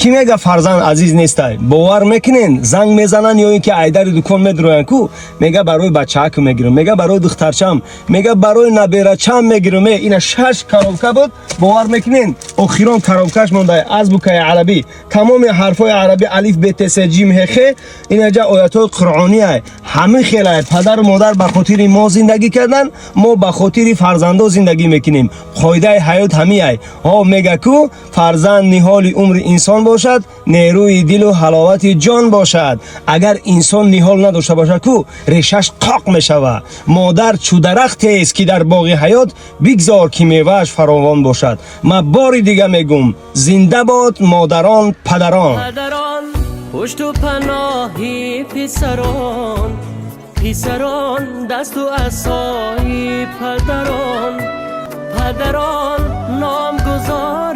کی میگه فرزند عزیز نیست؟ باور میکنین زنگ میزنن یا اینکه ایدر دکان میدروین کو میگه برای بچه‌ک میگیرم، میگه برای دخترچم، میگه برای نبیرچم میگیرم. اینا 6 کاروکه بود. باور میکنین اخیران کاروکش مونده از بوکای عربی تمام حرفای عربی الف ب ت س ج م خ اینا جا آیات‌های قرآنی است. همه خیلی پدر و مادر به خاطر ما زندگی کردن، ما به خاطر فرزندا زندگی میکنیم. قاعده حیات همین است. ها میگه کو فرزند نهال عمر انسان باشد، نیروی دل و حلاوت جان باشد. اگر انسان نهال نداشته باشد کو ریشش قاق میشود. مادر چو درختی است که در باغ حیات بگذار که میوهش فراوان باشد. ما بار دیگه میگم زنده باد مادران پدران. پدران پشت و پناهی پسران، پسران دست و عصای پدران، پدران نام گذار